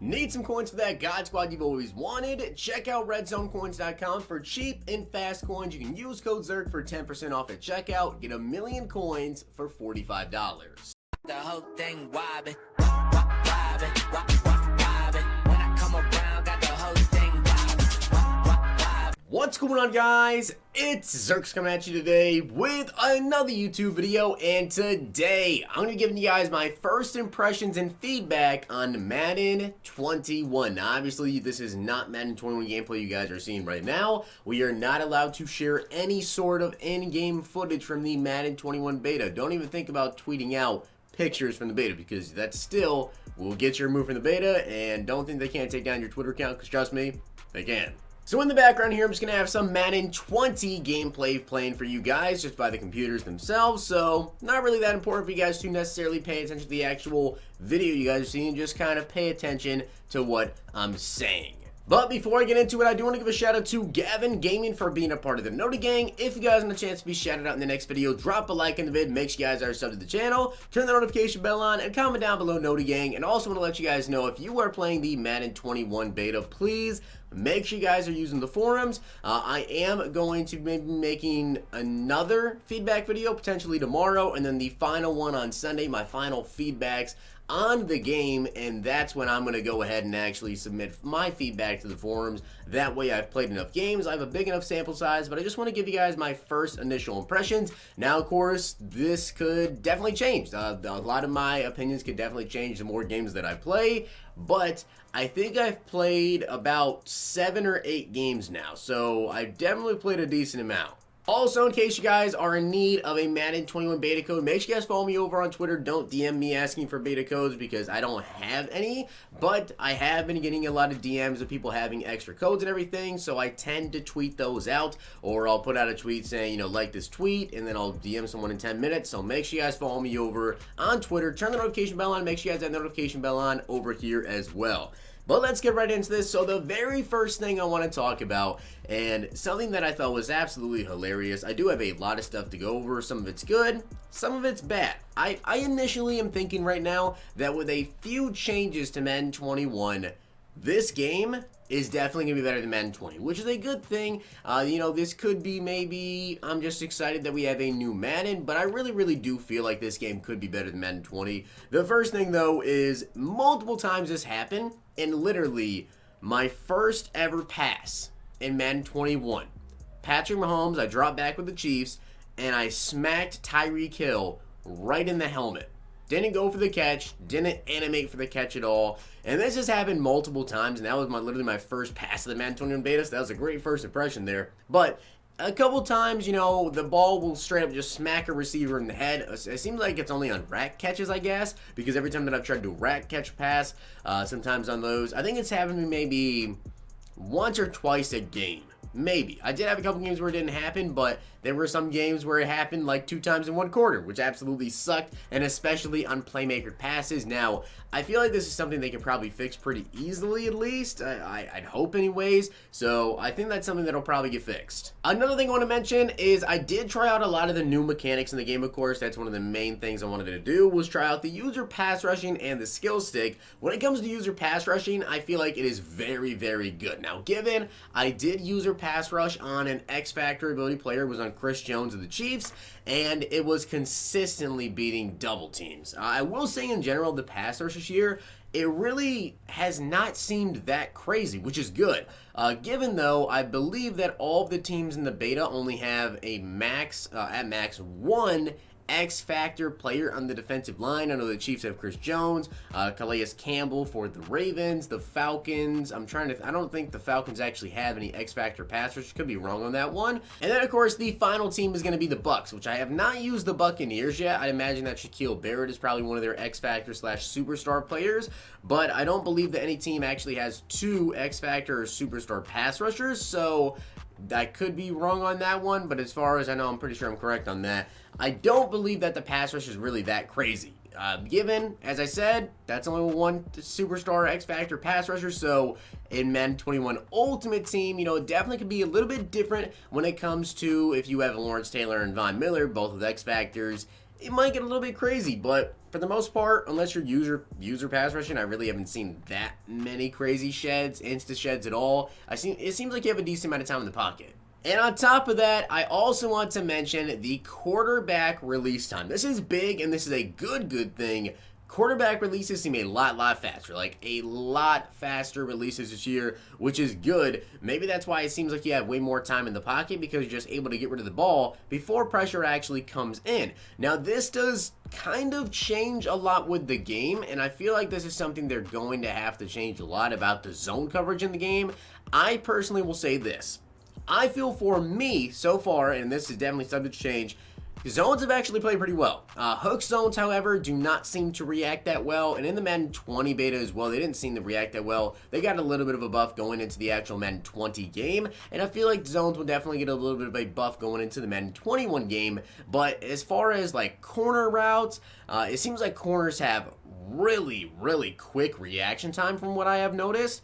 Need some coins for that God Squad you've always wanted? Check out redzonecoins.com for cheap and fast coins. You can use code ZERK for 10% off at checkout. Get 1,000,000 coins for $45. The whole thing wobbin', wobbin', wobbin'. When I come around, got the whole thing wobbin'. What's going on, guys? It's Zirksee coming at you today with another YouTube video, and today I'm going to be giving you guys my first impressions and feedback on Madden 21. Now, obviously, this is not Madden 21 gameplay you guys are seeing right now. We are not allowed to share any sort of in-game footage from the Madden 21 beta. Don't even think about tweeting out pictures from the beta, because that still will get you removed from the beta, and don't think they can't take down your Twitter account, because trust me, they can. So in the background here, I'm just going to have some Madden 20 gameplay playing for you guys just by the computers themselves, so not really that important for you guys to necessarily pay attention to the actual video you guys are seeing, just kind of pay attention to what I'm saying. But before I get into it, I do want to give a shout out to Gavin Gaming for being a part of the Nota Gang. If you guys want a chance to be shouted out in the next video, drop a like in the vid, make sure you guys are subbed to the channel, turn the notification bell on, and comment down below Nota Gang. And also want to let you guys know, if you are playing the Madden 21 beta, please make sure you guys are using the forums. I am going to be making another feedback video potentially tomorrow, and then the final one on Sunday, my final feedbacks on the game, and that's when I'm going to go ahead and actually submit my feedback to the forums. That way I've played enough games, I have a big enough sample size, but I just want to give you guys my first initial impressions. Now, of course, this could definitely change. A lot of my opinions could definitely change the more games that I play, but I think I've played about 7 or 8 games now, so I've definitely played a decent amount. Also, in case you guys are in need of a Madden 21 beta code, make sure you guys follow me over on Twitter. Don't DM me asking for beta codes, because I don't have any, but I have been getting a lot of DMs of people having extra codes and everything, so I tend to tweet those out, or I'll put out a tweet saying, you know, like this tweet, and then I'll DM someone in 10 minutes, so make sure you guys follow me over on Twitter. Turn the notification bell on, make sure you guys have the notification bell on over here as well. But let's get right into this. So the very first thing I want to talk about, and something that I thought was absolutely hilarious, I do have a lot of stuff to go over. Some of it's good, some of it's bad. I initially am thinking right now that with a few changes to Madden 21, this game is definitely going to be better than Madden 20, which is a good thing. You know, this could be maybe, I'm just excited that we have a new Madden, but I really do feel like this game could be better than Madden 20. The first thing, though, is multiple times this happened, and literally my first ever pass in Madden 21. Patrick Mahomes, I dropped back with the Chiefs, and I smacked Tyreek Hill right in the helmet. Didn't go for the catch, didn't animate for the catch at all, and this has happened multiple times, and that was literally my first pass of the Madden 21 beta, so that was a great first impression there. But a couple times, you know, the ball will straight up just smack a receiver in the head. It seems like it's only on rack catches, I guess, because every time that I've tried to rack catch a pass, sometimes on those, I think it's happened to me maybe once or twice a game. Maybe. I did have a couple games where it didn't happen, but there were some games where it happened like 2 times in 1 quarter, which absolutely sucked, and especially on playmaker passes. Now, I feel like this is something they can probably fix pretty easily, at least. I'd hope anyways, so I think that's something that'll probably get fixed. Another thing I want to mention is I did try out a lot of the new mechanics in the game, of course. That's one of the main things I wanted to do, was try out the user pass rushing and the skill stick. When it comes to user pass rushing, I feel like it is very good. Now, given I did user pass rush on an X-Factor ability player, was on Chris Jones of the Chiefs, and it was consistently beating double teams. I will say in general, the pass rush this year, it really has not seemed that crazy, which is good. Given though, I believe that all of the teams in the beta only have a max, at max, 1 X-Factor player on the defensive line. I know the Chiefs have Chris Jones, Calais Campbell for the Ravens, the Falcons. I don't think the Falcons actually have any X-Factor passers. Could be wrong on that one. And then, of course, the final team is going to be the Bucs, which I have not used the Buccaneers yet. I imagine that Shaquille Barrett is probably one of their X-Factor / superstar players, but I don't believe that any team actually has 2 X-Factor or superstar pass rushers, so I could be wrong on that one, but as far as I know, I'm pretty sure I'm correct on that. I don't believe that the pass rush is really that crazy. Given, as I said, that's only 1 superstar X-Factor pass rusher, so in Madden 21 Ultimate Team, you know, it definitely could be a little bit different when it comes to if you have Lawrence Taylor and Von Miller, both with X-Factors. it might get a little bit crazy, but for the most part, unless you're user pass rushing, I really haven't seen that many crazy sheds, insta sheds at all. It seems like you have a decent amount of time in the pocket. And on top of that, I also want to mention the quarterback release time. This is big, and this is a good thing. Quarterback releases seem a lot faster, like a lot faster releases this year, which is good. Maybe that's why it seems like you have way more time in the pocket, because you're just able to get rid of the ball before pressure actually comes in. Now, this does kind of change a lot with the game, and I feel like this is something they're going to have to change a lot about the zone coverage in the game. I personally will say this. I feel for me so far, and this is definitely subject to change, zones have actually played pretty well. Hook zones, however, do not seem to react that well, and in the Madden 20 beta as well, they didn't seem to react that well. They got a little bit of a buff going into the actual Madden 20 game, and I feel like zones will definitely get a little bit of a buff going into the Madden 21 game, but as far as like corner routes, it seems like corners have really quick reaction time from what I have noticed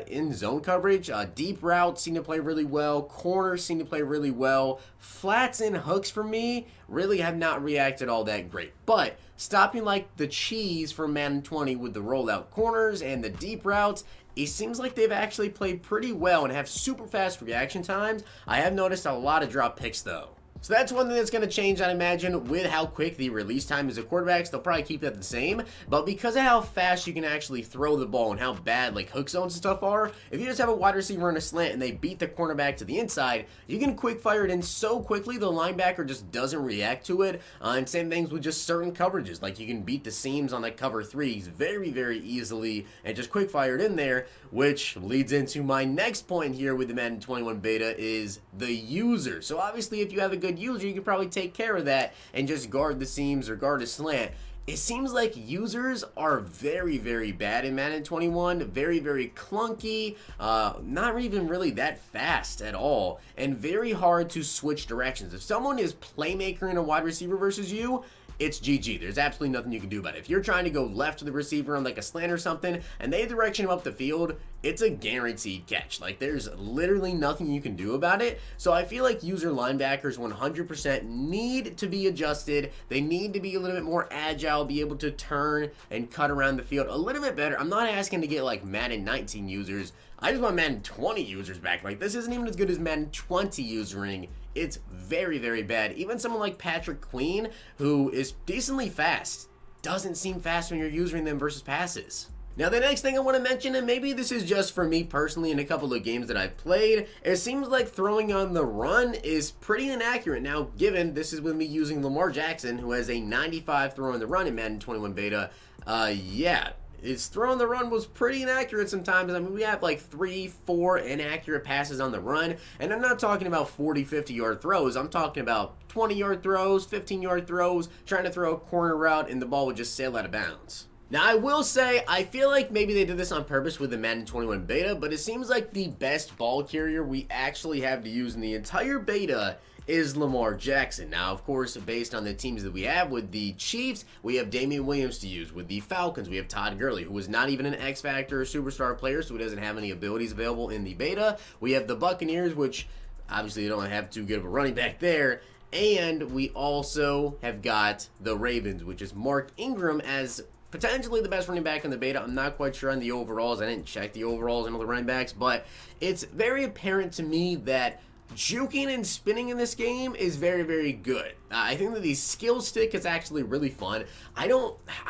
in zone coverage. Deep routes seem to play really well. Corners seem to play really well. Flats and hooks for me really have not reacted all that great. But stopping like the cheese from Madden 20 with the rollout corners and the deep routes, it seems like they've actually played pretty well and have super fast reaction times. I have noticed a lot of drop picks though. So that's one thing that's going to change, I imagine, with how quick the release time is of quarterbacks. They'll probably keep that the same, but because of how fast you can actually throw the ball and how bad like hook zones and stuff are, if you just have a wide receiver in a slant and they beat the cornerback to the inside, you can quick fire it in so quickly the linebacker just doesn't react to it. And same things with just certain coverages, like you can beat the seams on like cover threes very easily and just quick fire it in there, which leads into my next point here with the Madden 21 beta is the user. So obviously if you have a good user, you can probably take care of that and just guard the seams or guard a slant. It seems like users are very bad in Madden 21, very clunky, not even really that fast at all, and very hard to switch directions. If someone is playmaker in a wide receiver versus you, it's GG. There's absolutely nothing you can do about it. If you're trying to go left to the receiver on like a slant or something, and they direction him up the field, it's a guaranteed catch. Like there's literally nothing you can do about it. So I feel like user linebackers 100% need to be adjusted. They need to be a little bit more agile, be able to turn and cut around the field a little bit better. I'm not asking to get like Madden 19 users. I just want Madden 20 users back. Like this isn't even as good as Madden 20 usering. It's very bad. Even someone like Patrick Queen, who is decently fast, doesn't seem fast when you're using them versus passes. Now the next thing I want to mention, and maybe this is just for me personally in a couple of games that I've played, it seems like throwing on the run is pretty inaccurate. Now given this is with me using Lamar Jackson, who has a 95 throw on the run in Madden 21 beta, his throw on the run was pretty inaccurate sometimes. I mean, we have like 3-4 inaccurate passes on the run, and I'm not talking about 40-50 yard throws. I'm talking about 20-yard throws, 15-yard throws, trying to throw a corner route, and the ball would just sail out of bounds. Now, I will say, I feel like maybe they did this on purpose with the Madden 21 beta, but it seems like the best ball carrier we actually have to use in the entire beta is Lamar Jackson. Now, of course, based on the teams that we have, with the Chiefs, we have Damian Williams to use. With the Falcons, we have Todd Gurley, who is not even an X-Factor superstar player, so he doesn't have any abilities available in the beta. We have the Buccaneers, which obviously they don't have too good of a running back there. And we also have got the Ravens, which is Mark Ingram as potentially the best running back in the beta. I'm not quite sure on the overalls. I didn't check the overalls and all the running backs, but it's very apparent to me that juking and spinning in this game is very good. I think that the skill stick is actually really fun. I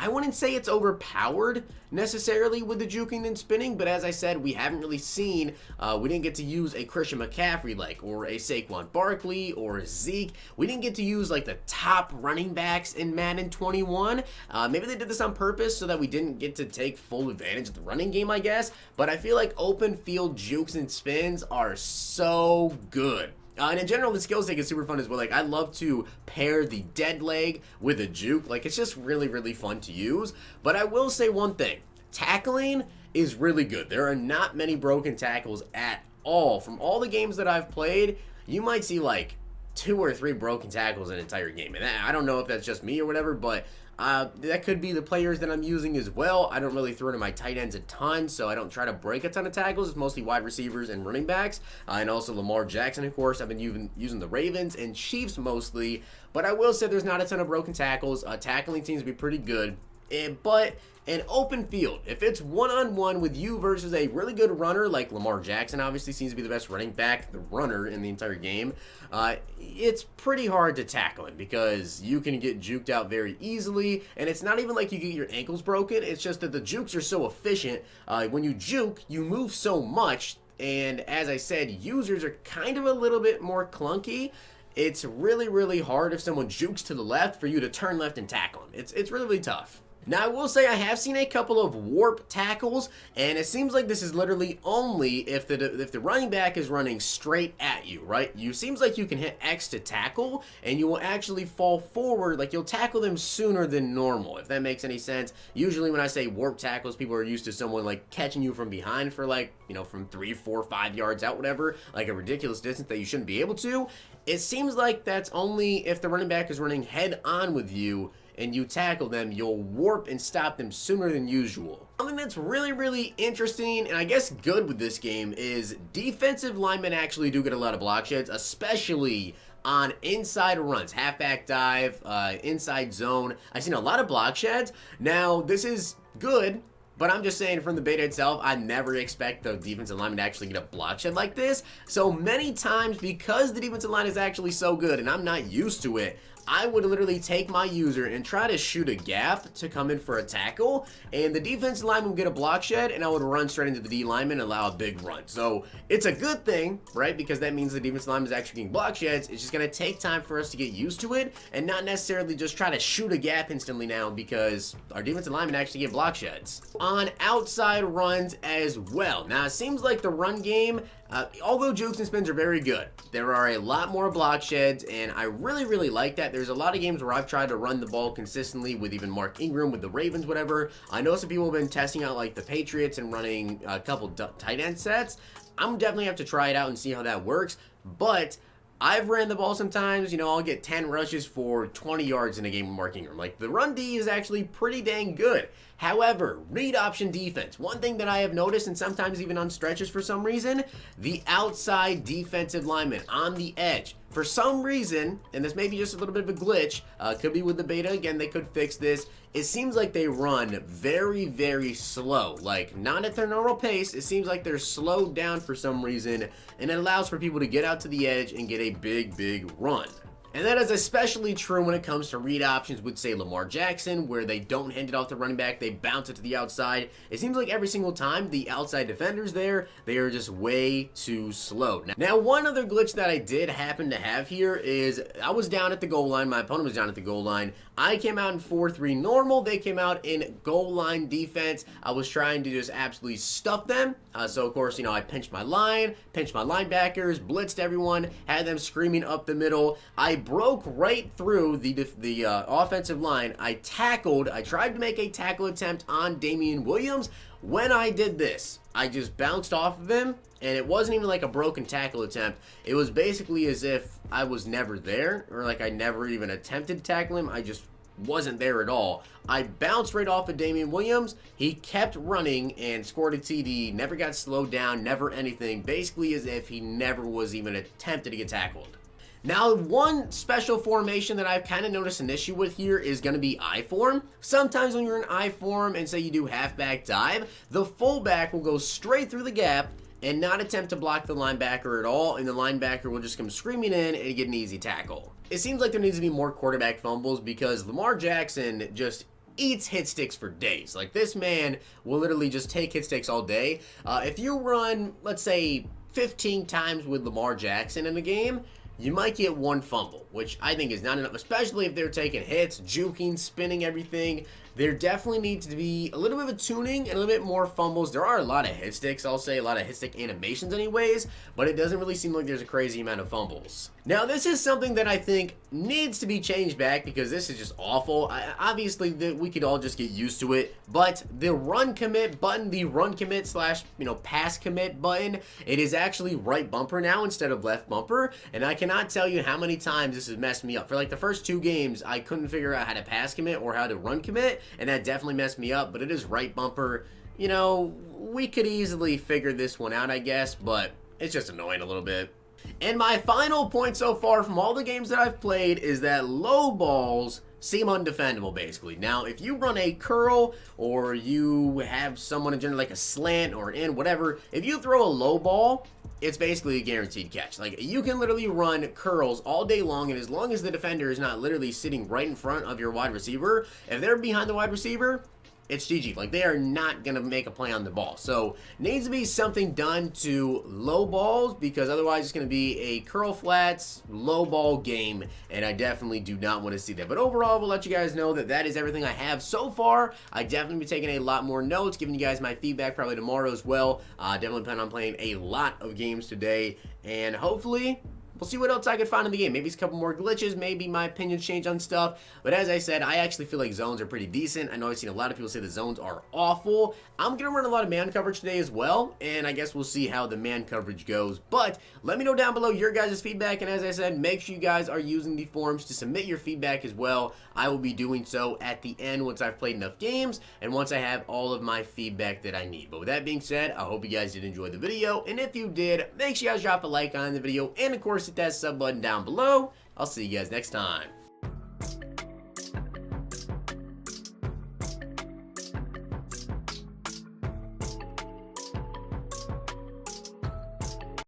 wouldn't say it's overpowered necessarily with the juking and spinning, but as I said, we haven't really seen, we didn't get to use a Christian McCaffrey like, or a Saquon Barkley, or a Zeke. We didn't get to use like the top running backs in Madden 21. Maybe they did this on purpose so that we didn't get to take full advantage of the running game, I guess, but I feel like open field jukes and spins are so good. And in general, the skill stick is super fun as well. Like, I love to pair the dead leg with a juke. Like, it's just really fun to use. But I will say one thing. Tackling is really good. There are not many broken tackles at all. From all the games that I've played, you might see, like, 2 or 3 broken tackles in an entire game. And I don't know if that's just me or whatever, but That could be the players that I'm using as well. I don't really throw to my tight ends a ton, so I don't try to break a ton of tackles. It's mostly wide receivers and running backs, and also Lamar Jackson, of course. I've been using the Ravens and Chiefs mostly, but I will say there's not a ton of broken tackles. Tackling seems to be pretty good. But an open field, if it's one-on-one with you versus a really good runner, like Lamar Jackson obviously seems to be the best running back, the runner in the entire game, it's pretty hard to tackle him because you can get juked out very easily, and it's not even like you get your ankles broken, it's just that the jukes are so efficient. When you juke, you move so much, and as I said, users are kind of a little bit more clunky. It's really, really hard if someone jukes to the left for you to turn left and tackle him. It's really, really tough. Now, I will say I have seen a couple of warp tackles, and it seems like this is literally only if the running back is running straight at you, right? Seems like you can hit X to tackle, and you will actually fall forward, like you'll tackle them sooner than normal, if that makes any sense. Usually when I say warp tackles, people are used to someone like catching you from behind for like, from 3, 4, 5 yards out, whatever, like a ridiculous distance that you shouldn't be able to. It seems like that's only if the running back is running head on with you and you tackle them, you'll warp and stop them sooner than usual. Something that's really, really interesting and I guess good with this game is defensive linemen actually do get a lot of block sheds, especially on inside runs, halfback dive, inside zone. I've seen a lot of block sheds. Now, this is good, but I'm just saying from the beta itself, I never expect the defensive lineman to actually get a block shed like this. So many times, because the defensive line is actually so good and I'm not used to it, I would literally take my user and try to shoot a gap to come in for a tackle, and the defensive lineman would get a block shed, and I would run straight into the D lineman and allow a big run. So it's a good thing, right? Because that means the defensive lineman is actually getting block sheds. It's just going to take time for us to get used to it, and not necessarily just try to shoot a gap instantly now because our defensive linemen actually get block sheds. On outside runs as well. Now, it seems like the run game, although jukes and spins are very good, there are a lot more block sheds, and I really, really like that. There's a lot of games where I've tried to run the ball consistently with even Mark Ingram, with the Ravens, whatever. I know some people have been testing out like the Patriots and running a couple tight end sets. I'm definitely have to try it out and see how that works, but I've ran the ball sometimes, I'll get 10 rushes for 20 yards in a game with Mark Ingram. Like, the run D is actually pretty dang good. However, read option defense. One thing that I have noticed, and sometimes even on stretches for some reason, the outside defensive lineman on the edge. For some reason, and this may be just a little bit of a glitch, could be with the beta, again, they could fix this. It seems like they run very, very slow. Like, not at their normal pace. It seems like they're slowed down for some reason, and it allows for people to get out to the edge and get a big, big run. And that is especially true when it comes to read options with, say, Lamar Jackson, where they don't hand it off to running back, they bounce it to the outside. It seems like every single time the outside defenders there, they are just way too slow. Now, one other glitch that I did happen to have here is I was down at the goal line, my opponent was down at the goal line. I came out in 4-3 normal, they came out in goal line defense. I was trying to just absolutely stuff them. So, of course, I pinched my line, pinched my linebackers, blitzed everyone, had them screaming up the middle. I broke right through the offensive line. I tried to make a tackle attempt on Damian Williams. When I did this, I just bounced off of him, and it wasn't even like a broken tackle attempt. It was basically as if I was never there, or like I never even attempted to tackle him. I just wasn't there at all. I bounced right off of Damian Williams. He kept running and scored a TD, never got slowed down, never anything, basically as if he never was even attempted to get tackled. Now, one special formation that I've kind of noticed an issue with here is going to be I form. Sometimes when you're in I form and say you do halfback dive, the fullback will go straight through the gap and not attempt to block the linebacker at all, and the linebacker will just come screaming in and get an easy tackle. It seems like there needs to be more quarterback fumbles because Lamar Jackson just eats hit sticks for days. Like, this man will literally just take hit sticks all day. If you run, let's say, 15 times with Lamar Jackson in a game, you might get one fumble, which I think is not enough, especially if they're taking hits, juking, spinning everything. There definitely needs to be a little bit of tuning and a little bit more fumbles. There are a lot of hit sticks, I'll say, a lot of hit stick animations anyways, but it doesn't really seem like there's a crazy amount of fumbles. Now, this is something that I think needs to be changed back because this is just awful. Obviously, we could all just get used to it, but the run commit button, the run commit slash, pass commit button, it is actually right bumper now instead of left bumper, and I cannot tell you how many times this has messed me up. For like the first 2 games, I couldn't figure out how to pass commit or how to run commit, and that definitely messed me up, but it is right bumper. We could easily figure this one out, I guess, but it's just annoying a little bit. And my final point so far from all the games that I've played is that low balls seem undefendable, basically. Now, if you run a curl or you have someone in general like a slant or an in, whatever, if you throw a low ball, it's basically a guaranteed catch. Like, you can literally run curls all day long, and as long as the defender is not literally sitting right in front of your wide receiver, if they're behind the wide receiver, it's GG. Like, they are not going to make a play on the ball. So, needs to be something done to low balls, because otherwise it's going to be a curl flats, low ball game, and I definitely do not want to see that. But overall, we'll let you guys know that that is everything I have so far. I definitely be taking a lot more notes, giving you guys my feedback probably tomorrow as well. Definitely plan on playing a lot of games today, and hopefully we'll see what else I can find in the game. Maybe it's a couple more glitches. Maybe my opinions change on stuff. But as I said, I actually feel like zones are pretty decent. I know I've seen a lot of people say the zones are awful. I'm going to run a lot of man coverage today as well. And I guess we'll see how the man coverage goes. But let me know down below your guys' feedback. And as I said, make sure you guys are using the forums to submit your feedback as well. I will be doing so at the end once I've played enough games and once I have all of my feedback that I need. But with that being said, I hope you guys did enjoy the video. And if you did, make sure you guys drop a like on the video. And of course, hit that sub button down below. I'll see you guys next time.